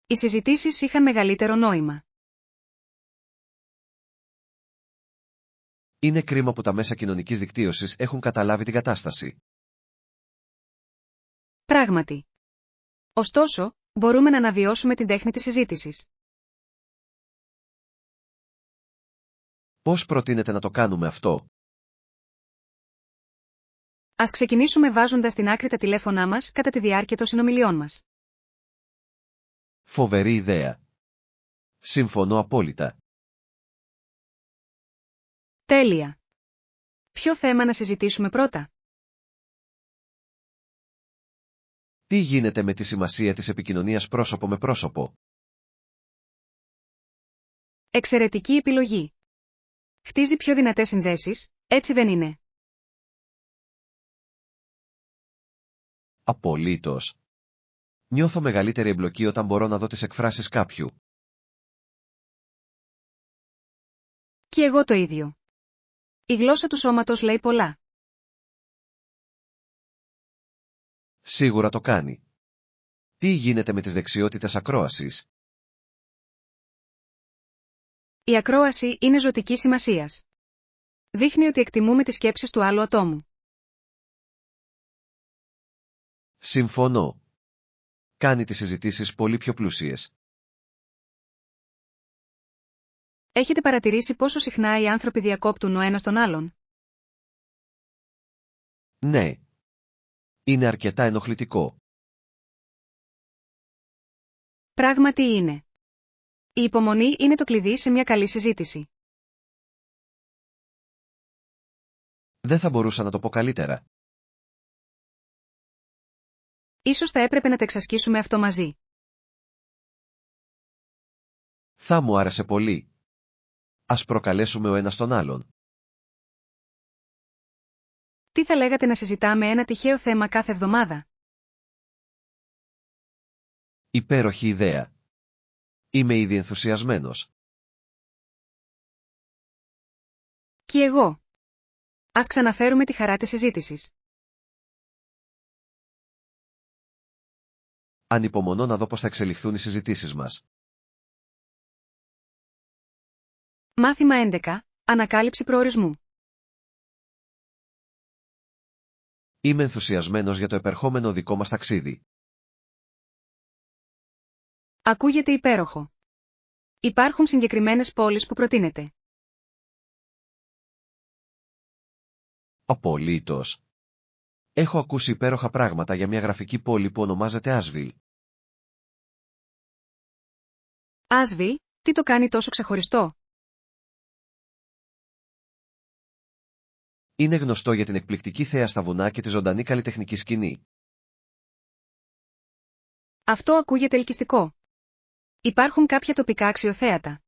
[SPEAKER 1] Οι συζητήσεις είχαν μεγαλύτερο νόημα.
[SPEAKER 2] Είναι κρίμα που τα μέσα κοινωνικής δικτύωσης έχουν καταλάβει την κατάσταση.
[SPEAKER 1] Πράγματι. Ωστόσο, μπορούμε να αναβιώσουμε την τέχνη της συζήτησης.
[SPEAKER 2] Πώς προτείνετε να το κάνουμε αυτό?
[SPEAKER 1] Ας ξεκινήσουμε βάζοντας στην άκρη τα τηλέφωνά μας κατά τη διάρκεια των συνομιλιών μας.
[SPEAKER 2] Φοβερή ιδέα. Συμφωνώ απόλυτα.
[SPEAKER 1] Τέλεια. Ποιο θέμα να συζητήσουμε πρώτα?
[SPEAKER 2] Τι γίνεται με τη σημασία της επικοινωνίας πρόσωπο με πρόσωπο?
[SPEAKER 1] Εξαιρετική επιλογή. Χτίζει πιο δυνατές συνδέσεις, έτσι δεν είναι?
[SPEAKER 2] Απολύτως. Νιώθω μεγαλύτερη εμπλοκή όταν μπορώ να δω τις εκφράσεις κάποιου.
[SPEAKER 1] Κι εγώ το ίδιο. Η γλώσσα του σώματος λέει πολλά.
[SPEAKER 2] Σίγουρα το κάνει. Τι γίνεται με τις δεξιότητες ακρόασης?
[SPEAKER 1] Η ακρόαση είναι ζωτικής σημασίας. Δείχνει ότι εκτιμούμε τις σκέψεις του άλλου ατόμου.
[SPEAKER 2] Συμφωνώ. Κάνει τις συζητήσεις πολύ πιο πλούσιες.
[SPEAKER 1] Έχετε παρατηρήσει πόσο συχνά οι άνθρωποι διακόπτουν ο ένας τον άλλον?
[SPEAKER 2] Ναι. Είναι αρκετά ενοχλητικό.
[SPEAKER 1] Πράγματι είναι. Η υπομονή είναι το κλειδί σε μια καλή συζήτηση.
[SPEAKER 2] Δεν θα μπορούσα να το πω καλύτερα.
[SPEAKER 1] Ίσως θα έπρεπε να τα εξασκήσουμε αυτό μαζί.
[SPEAKER 2] Θα μου άρεσε πολύ. Ας προκαλέσουμε ο ένας τον άλλον.
[SPEAKER 1] Τι θα λέγατε να συζητάμε ένα τυχαίο θέμα κάθε εβδομάδα?
[SPEAKER 2] Υπέροχη ιδέα. Είμαι ήδη ενθουσιασμένος.
[SPEAKER 1] Κι εγώ. Ας ξαναφέρουμε τη χαρά της συζήτησης.
[SPEAKER 2] Ανυπομονώ να δω πώς θα εξελιχθούν οι συζητήσεις μας.
[SPEAKER 1] Μάθημα 11. Ανακάλυψη προορισμού.
[SPEAKER 2] Είμαι ενθουσιασμένος για το επερχόμενο δικό μας ταξίδι.
[SPEAKER 1] Ακούγεται υπέροχο. Υπάρχουν συγκεκριμένες πόλεις που προτείνετε?
[SPEAKER 2] Απολύτως. Έχω ακούσει υπέροχα πράγματα για μια γραφική πόλη που ονομάζεται Άσβιλ.
[SPEAKER 1] Άσβιλ, τι το κάνει τόσο ξεχωριστό?
[SPEAKER 2] Είναι γνωστό για την εκπληκτική θέα στα βουνά και τη ζωντανή καλλιτεχνική σκηνή.
[SPEAKER 1] Αυτό ακούγεται ελκυστικό. Υπάρχουν κάποια τοπικά αξιοθέατα?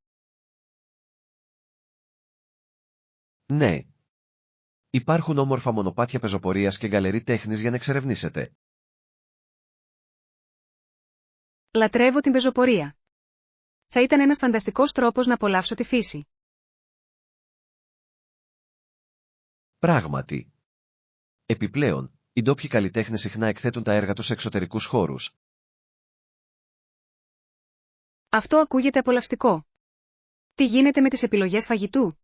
[SPEAKER 2] Ναι. Υπάρχουν όμορφα μονοπάτια πεζοπορίας και γκαλερί τέχνης για να εξερευνήσετε.
[SPEAKER 1] Λατρεύω την πεζοπορία. Θα ήταν ένας φανταστικός τρόπος να απολαύσω τη φύση.
[SPEAKER 2] Πράγματι. Επιπλέον, οι ντόπιοι καλλιτέχνες συχνά εκθέτουν τα έργα τους σε εξωτερικούς χώρους.
[SPEAKER 1] Αυτό ακούγεται απολαυστικό. Τι γίνεται με τις επιλογές φαγητού?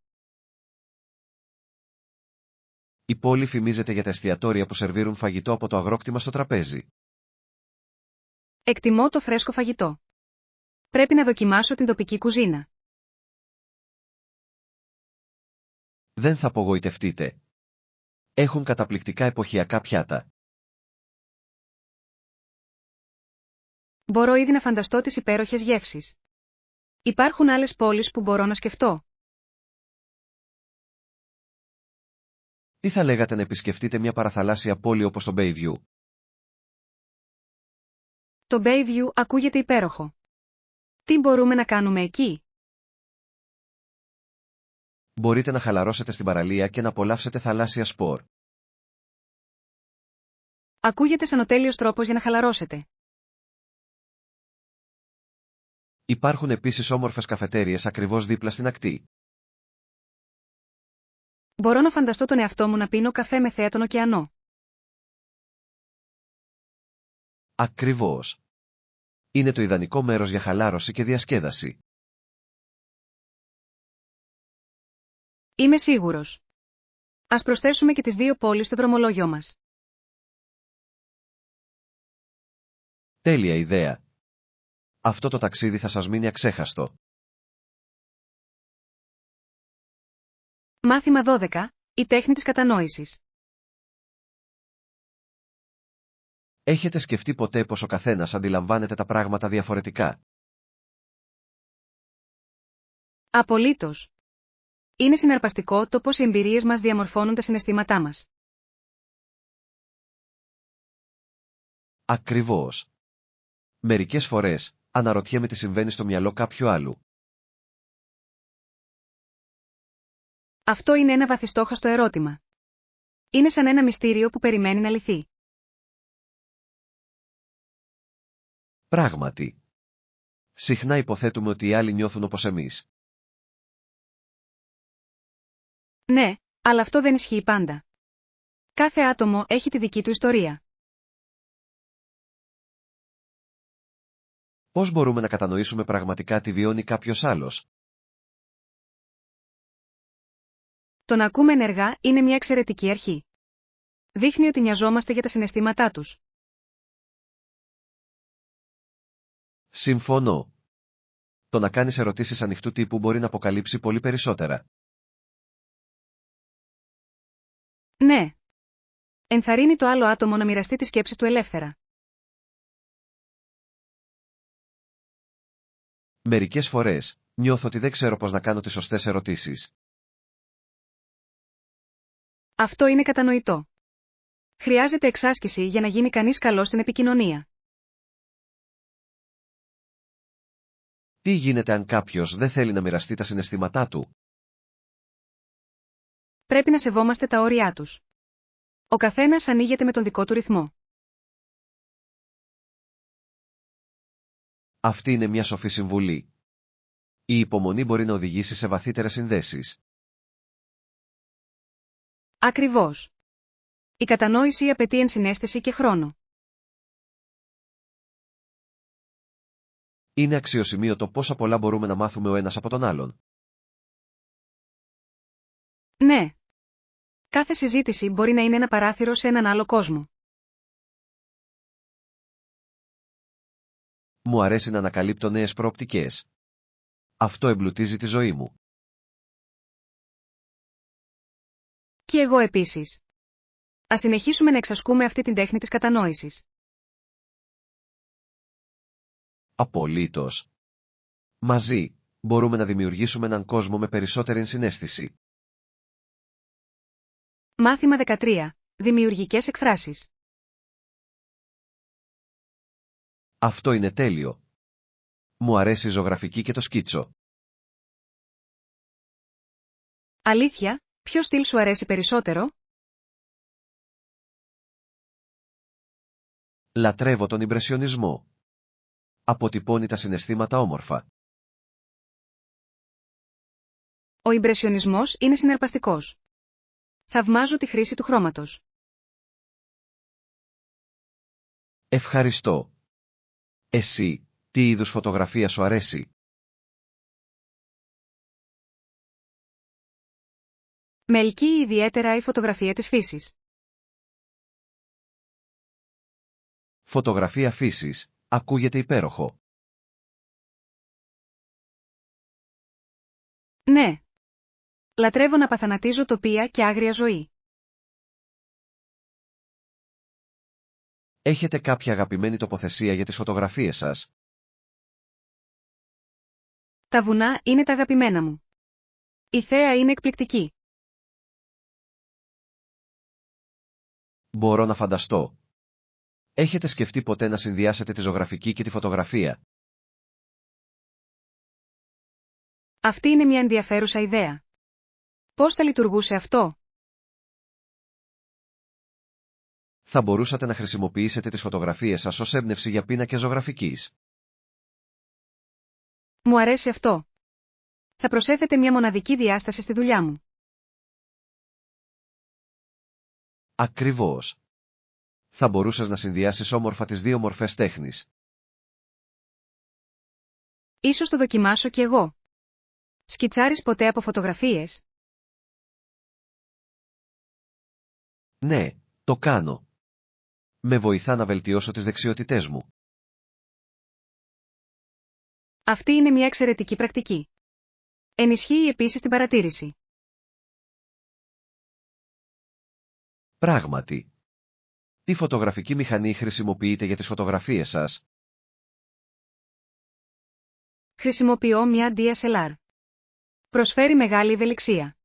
[SPEAKER 2] Η πόλη φημίζεται για τα εστιατόρια που σερβίρουν φαγητό από το αγρόκτημα στο τραπέζι.
[SPEAKER 1] Εκτιμώ το φρέσκο φαγητό. Πρέπει να δοκιμάσω την τοπική κουζίνα.
[SPEAKER 2] Δεν θα απογοητευτείτε. Έχουν καταπληκτικά εποχιακά πιάτα.
[SPEAKER 1] Μπορώ ήδη να φανταστώ τις υπέροχες γεύσεις. Υπάρχουν άλλες πόλεις που μπορώ να σκεφτώ?
[SPEAKER 2] Τι θα λέγατε να επισκεφτείτε μια παραθαλάσσια πόλη όπως το Bayview?
[SPEAKER 1] Το Bayview ακούγεται υπέροχο. Τι μπορούμε να κάνουμε εκεί?
[SPEAKER 2] Μπορείτε να χαλαρώσετε στην παραλία και να απολαύσετε θαλάσσια σπορ.
[SPEAKER 1] Ακούγεται σαν ο τέλειος τρόπος για να χαλαρώσετε.
[SPEAKER 2] Υπάρχουν επίσης όμορφες καφετέριες ακριβώς δίπλα στην ακτή.
[SPEAKER 1] Μπορώ να φανταστώ τον εαυτό μου να πίνω καφέ με θέα τον ωκεανό.
[SPEAKER 2] Ακριβώς. Είναι το ιδανικό μέρος για χαλάρωση και διασκέδαση.
[SPEAKER 1] Είμαι σίγουρος. Ας προσθέσουμε και τις δύο πόλεις στο δρομολόγιο μας.
[SPEAKER 2] Τέλεια ιδέα. Αυτό το ταξίδι θα σας μείνει αξέχαστο.
[SPEAKER 1] Μάθημα 12. Η τέχνη της κατανόησης.
[SPEAKER 2] Έχετε σκεφτεί ποτέ πως ο καθένας αντιλαμβάνεται τα πράγματα διαφορετικά?
[SPEAKER 1] Απολύτως. Είναι συναρπαστικό το πώς οι εμπειρίες μας διαμορφώνουν τα συναισθήματά μας.
[SPEAKER 2] Ακριβώς. Μερικές φορές, αναρωτιέμαι τι συμβαίνει στο μυαλό κάποιου άλλου.
[SPEAKER 1] Αυτό είναι ένα βαθιστόχαστο ερώτημα. Είναι σαν ένα μυστήριο που περιμένει να λυθεί.
[SPEAKER 2] Πράγματι. Συχνά υποθέτουμε ότι οι άλλοι νιώθουν όπως εμείς.
[SPEAKER 1] Ναι, αλλά αυτό δεν ισχύει πάντα. Κάθε άτομο έχει τη δική του ιστορία.
[SPEAKER 2] Πώς μπορούμε να κατανοήσουμε πραγματικά τι βιώνει κάποιος άλλος?
[SPEAKER 1] Το να ακούμε ενεργά είναι μια εξαιρετική αρχή. Δείχνει ότι νοιαζόμαστε για τα συναισθήματά τους.
[SPEAKER 2] Συμφωνώ. Το να κάνεις ερωτήσεις ανοιχτού τύπου μπορεί να αποκαλύψει πολύ περισσότερα.
[SPEAKER 1] Ναι. Ενθαρρύνει το άλλο άτομο να μοιραστεί τις σκέψεις του ελεύθερα.
[SPEAKER 2] Μερικές φορές, νιώθω ότι δεν ξέρω πώς να κάνω τις σωστές ερωτήσεις.
[SPEAKER 1] Αυτό είναι κατανοητό. Χρειάζεται εξάσκηση για να γίνει κανείς καλός στην επικοινωνία.
[SPEAKER 2] Τι γίνεται αν κάποιος δεν θέλει να μοιραστεί τα συναισθήματά του?
[SPEAKER 1] Πρέπει να σεβόμαστε τα όρια τους. Ο καθένας ανοίγεται με τον δικό του ρυθμό.
[SPEAKER 2] Αυτή είναι μια σοφή συμβουλή. Η υπομονή μπορεί να οδηγήσει σε βαθύτερες συνδέσεις.
[SPEAKER 1] Ακριβώς. Η κατανόηση απαιτεί ενσυναίσθηση και χρόνο.
[SPEAKER 2] Είναι αξιοσημείωτο πόσα πολλά μπορούμε να μάθουμε ο ένας από τον άλλον.
[SPEAKER 1] Ναι. Κάθε συζήτηση μπορεί να είναι ένα παράθυρο σε έναν άλλο κόσμο.
[SPEAKER 2] Μου αρέσει να ανακαλύπτω νέες προοπτικές. Αυτό εμπλουτίζει τη ζωή μου.
[SPEAKER 1] Και εγώ επίσης. Ας συνεχίσουμε να εξασκούμε αυτή την τέχνη της κατανόησης.
[SPEAKER 2] Απολύτως. Μαζί, μπορούμε να δημιουργήσουμε έναν κόσμο με περισσότερη ενσυναίσθηση.
[SPEAKER 1] Μάθημα 13. Δημιουργικές εκφράσεις.
[SPEAKER 2] Αυτό είναι τέλειο. Μου αρέσει η ζωγραφική και το σκίτσο.
[SPEAKER 1] Αλήθεια, ποιο στυλ σου αρέσει περισσότερο?
[SPEAKER 2] Λατρεύω τον ιμπρεσιονισμό. Αποτυπώνει τα συναισθήματα όμορφα.
[SPEAKER 1] Ο ιμπρεσιονισμός είναι συναρπαστικός. Θαυμάζω τη χρήση του χρώματος.
[SPEAKER 2] Ευχαριστώ. Εσύ, τι είδους φωτογραφία σου αρέσει?
[SPEAKER 1] Με ελκύει ιδιαίτερα η φωτογραφία της φύσης.
[SPEAKER 2] Φωτογραφία φύσης, ακούγεται υπέροχο.
[SPEAKER 1] Ναι. Λατρεύω να παθανατίζω τοπία και άγρια ζωή.
[SPEAKER 2] Έχετε κάποια αγαπημένη τοποθεσία για τις φωτογραφίες σας?
[SPEAKER 1] Τα βουνά είναι τα αγαπημένα μου. Η θέα είναι εκπληκτική.
[SPEAKER 2] Μπορώ να φανταστώ. Έχετε σκεφτεί ποτέ να συνδυάσετε τη ζωγραφική και τη φωτογραφία?
[SPEAKER 1] Αυτή είναι μια ενδιαφέρουσα ιδέα. Πώς θα λειτουργούσε αυτό?
[SPEAKER 2] Θα μπορούσατε να χρησιμοποιήσετε τις φωτογραφίες σας ως έμπνευση για πίνακες ζωγραφικής.
[SPEAKER 1] Μου αρέσει αυτό. Θα προσέθετε μια μοναδική διάσταση στη δουλειά μου.
[SPEAKER 2] Ακριβώς. Θα μπορούσες να συνδυάσεις όμορφα τις δύο μορφές τέχνης.
[SPEAKER 1] Ίσως το δοκιμάσω κι εγώ. Σκιτσάρεις ποτέ από φωτογραφίες?
[SPEAKER 2] Ναι, το κάνω. Με βοηθά να βελτιώσω τις δεξιότητές μου.
[SPEAKER 1] Αυτή είναι μια εξαιρετική πρακτική. Ενισχύει επίσης την παρατήρηση.
[SPEAKER 2] Πράγματι. Τι φωτογραφική μηχανή χρησιμοποιείτε για τις φωτογραφίες σας?
[SPEAKER 1] Χρησιμοποιώ μια DSLR. Προσφέρει μεγάλη ευελιξία.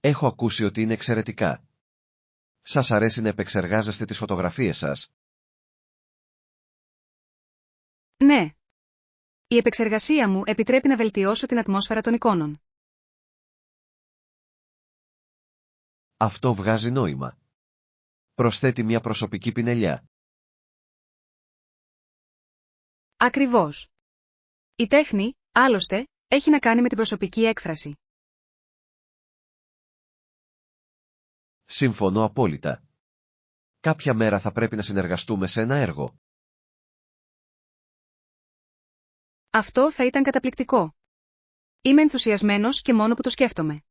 [SPEAKER 2] Έχω ακούσει ότι είναι εξαιρετικά. Σας αρέσει να επεξεργάζεστε τις φωτογραφίες σας?
[SPEAKER 1] Ναι. Η επεξεργασία μου επιτρέπει να βελτιώσω την ατμόσφαιρα των εικόνων.
[SPEAKER 2] Αυτό βγάζει νόημα. Προσθέτει μια προσωπική πινελιά.
[SPEAKER 1] Ακριβώς. Η τέχνη, άλλωστε, Έχει να κάνει με την προσωπική έκφραση.
[SPEAKER 2] Συμφωνώ απόλυτα. Κάποια μέρα θα πρέπει να συνεργαστούμε σε ένα έργο.
[SPEAKER 1] Αυτό θα ήταν καταπληκτικό. Είμαι ενθουσιασμένος και μόνο που το σκέφτομαι.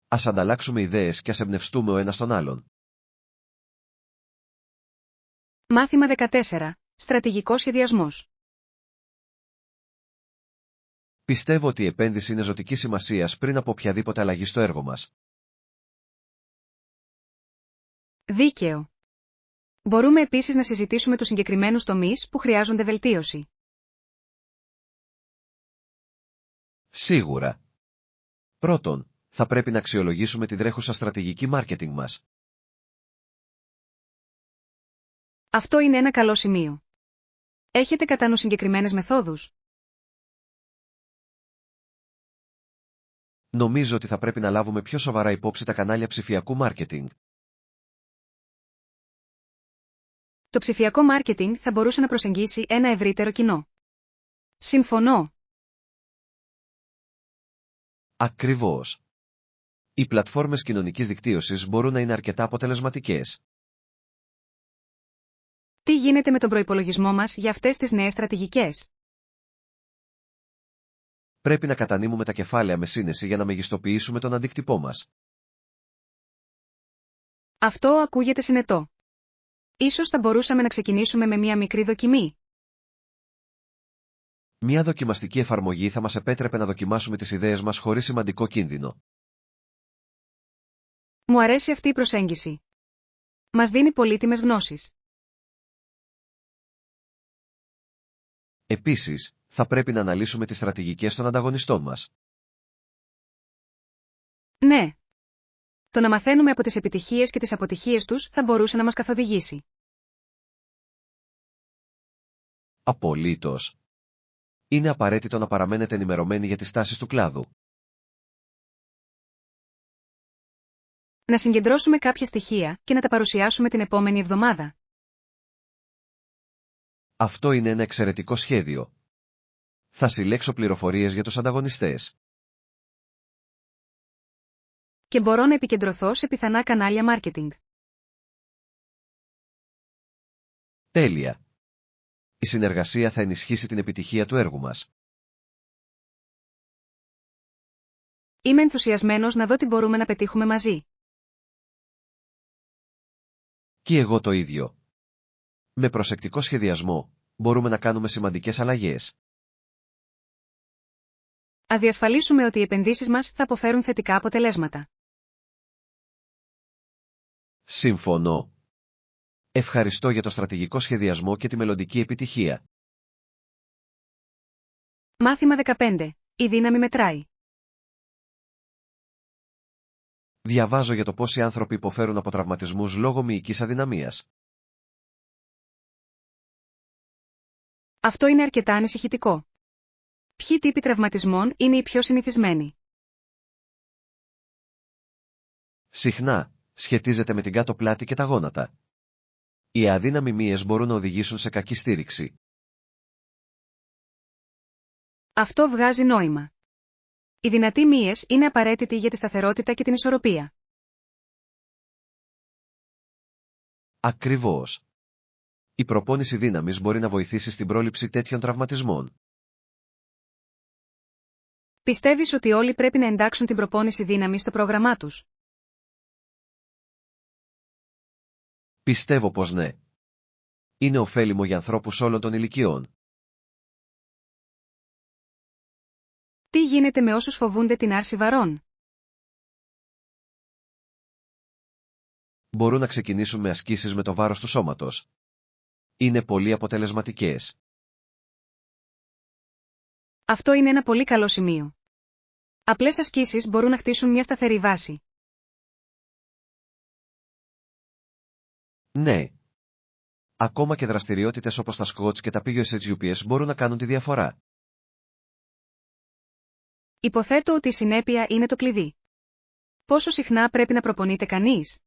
[SPEAKER 2] Ας ανταλλάξουμε ιδέες και ας εμπνευστούμε ο ένας τον άλλον.
[SPEAKER 1] Μάθημα 14. Στρατηγικός σχεδιασμός.
[SPEAKER 2] Πιστεύω ότι η επένδυση είναι ζωτικής σημασίας πριν από οποιαδήποτε αλλαγή στο έργο μας.
[SPEAKER 1] Δίκαιο. Μπορούμε επίσης να συζητήσουμε τους συγκεκριμένους τομείς που χρειάζονται βελτίωση.
[SPEAKER 2] Σίγουρα. Πρώτον, θα πρέπει να αξιολογήσουμε τη τρέχουσα στρατηγική μάρκετινγκ μας.
[SPEAKER 1] Αυτό είναι ένα καλό σημείο. Έχετε κατά νου συγκεκριμένες μεθόδους?
[SPEAKER 2] Νομίζω ότι θα πρέπει να λάβουμε πιο σοβαρά υπόψη τα κανάλια ψηφιακού μάρκετινγκ.
[SPEAKER 1] Το ψηφιακό μάρκετινγκ θα μπορούσε να προσεγγίσει ένα ευρύτερο κοινό. Συμφωνώ.
[SPEAKER 2] Ακριβώς. Οι πλατφόρμες κοινωνικής δικτύωσης μπορούν να είναι αρκετά αποτελεσματικές.
[SPEAKER 1] Τι γίνεται με τον προϋπολογισμό μας για αυτές τις νέες στρατηγικές?
[SPEAKER 2] Πρέπει να κατανείμουμε τα κεφάλαια με σύνεση για να μεγιστοποιήσουμε τον αντίκτυπό μας.
[SPEAKER 1] Αυτό ακούγεται συνετό. Ίσως θα μπορούσαμε να ξεκινήσουμε με μία μικρή δοκιμή.
[SPEAKER 2] Μια δοκιμαστική εφαρμογή θα μας επέτρεπε να δοκιμάσουμε τις ιδέες μας χωρίς σημαντικό κίνδυνο.
[SPEAKER 1] Μου αρέσει αυτή η προσέγγιση. Μας δίνει πολύτιμες γνώσεις.
[SPEAKER 2] Επίσης, θα πρέπει να αναλύσουμε τις στρατηγικές των ανταγωνιστών μας.
[SPEAKER 1] Ναι. Το να μαθαίνουμε από τις επιτυχίες και τις αποτυχίες τους θα μπορούσε να μας καθοδηγήσει.
[SPEAKER 2] Απολύτως. Είναι απαραίτητο να παραμένετε ενημερωμένοι για τις τάσεις του κλάδου.
[SPEAKER 1] Να συγκεντρώσουμε κάποια στοιχεία και να τα παρουσιάσουμε την επόμενη εβδομάδα.
[SPEAKER 2] Αυτό είναι ένα εξαιρετικό σχέδιο. Θα συλλέξω πληροφορίες για τους ανταγωνιστές.
[SPEAKER 1] Και μπορώ να επικεντρωθώ σε πιθανά κανάλια μάρκετινγκ.
[SPEAKER 2] Τέλεια. Η συνεργασία θα ενισχύσει την επιτυχία του έργου μας.
[SPEAKER 1] Είμαι ενθουσιασμένος να δω τι μπορούμε να πετύχουμε μαζί.
[SPEAKER 2] Και εγώ το ίδιο. Με προσεκτικό σχεδιασμό, μπορούμε να κάνουμε σημαντικές αλλαγές.
[SPEAKER 1] Ας διασφαλίσουμε ότι οι επενδύσεις μας θα αποφέρουν θετικά αποτελέσματα.
[SPEAKER 2] Συμφωνώ. Ευχαριστώ για το στρατηγικό σχεδιασμό και τη μελλοντική επιτυχία.
[SPEAKER 1] Μάθημα 15. Η δύναμη μετράει.
[SPEAKER 2] Διαβάζω για το πόσοι άνθρωποι υποφέρουν από τραυματισμούς λόγω μυϊκής αδυναμίας.
[SPEAKER 1] Αυτό είναι αρκετά ανησυχητικό. Ποιοι τύποι τραυματισμών είναι οι πιο συνηθισμένοι?
[SPEAKER 2] Συχνά, σχετίζεται με την κάτω πλάτη και τα γόνατα. Οι αδύναμοι μύες μπορούν να οδηγήσουν σε κακή στήριξη.
[SPEAKER 1] Αυτό βγάζει νόημα. Οι δυνατοί μύες είναι απαραίτητοι για τη σταθερότητα και την ισορροπία.
[SPEAKER 2] Ακριβώς. Η προπόνηση δύναμης μπορεί να βοηθήσει στην πρόληψη τέτοιων τραυματισμών.
[SPEAKER 1] Πιστεύεις ότι όλοι πρέπει να εντάξουν την προπόνηση δύναμης στο πρόγραμμά τους?
[SPEAKER 2] Πιστεύω πως ναι. Είναι ωφέλιμο για ανθρώπους όλων των ηλικιών.
[SPEAKER 1] Τι γίνεται με όσους φοβούνται την άρση βαρών?
[SPEAKER 2] Μπορούν να ξεκινήσουν με ασκήσεις με το βάρος του σώματος. Είναι πολύ αποτελεσματικές.
[SPEAKER 1] Αυτό είναι ένα πολύ καλό σημείο. Απλές ασκήσεις μπορούν να χτίσουν μια σταθερή βάση.
[SPEAKER 2] Ναι. Ακόμα και δραστηριότητες όπως τα squats και τα PSHUPS μπορούν να κάνουν τη διαφορά.
[SPEAKER 1] Υποθέτω ότι η συνέπεια είναι το κλειδί. Πόσο συχνά πρέπει να προπονείται κανείς?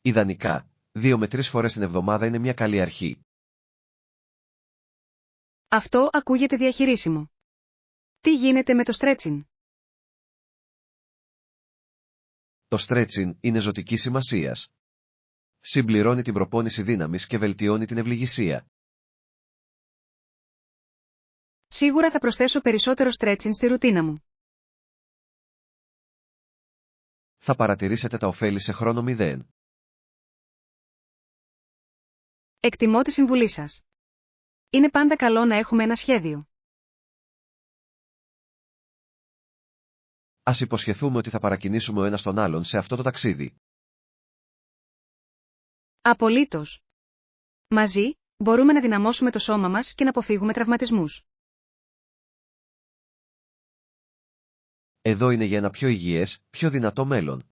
[SPEAKER 2] Ιδανικά, 2 με 3 φορές την εβδομάδα είναι μια καλή αρχή.
[SPEAKER 1] Αυτό ακούγεται διαχειρίσιμο. Τι γίνεται με το stretching?
[SPEAKER 2] Το stretching είναι ζωτικής σημασίας. Συμπληρώνει την προπόνηση δύναμης και βελτιώνει την ευληγησία.
[SPEAKER 1] Σίγουρα θα προσθέσω περισσότερο stretching στη ρουτίνα μου.
[SPEAKER 2] Θα παρατηρήσετε τα ωφέλη σε χρόνο 0.
[SPEAKER 1] Εκτιμώ τη συμβουλή σας. Είναι πάντα καλό να έχουμε ένα σχέδιο.
[SPEAKER 2] Ας υποσχεθούμε ότι θα παρακινήσουμε ο ένας τον άλλον σε αυτό το ταξίδι.
[SPEAKER 1] Απολύτως. Μαζί, μπορούμε να δυναμώσουμε το σώμα μας και να αποφύγουμε τραυματισμούς.
[SPEAKER 2] Εδώ είναι για ένα πιο υγιές, πιο δυνατό μέλλον.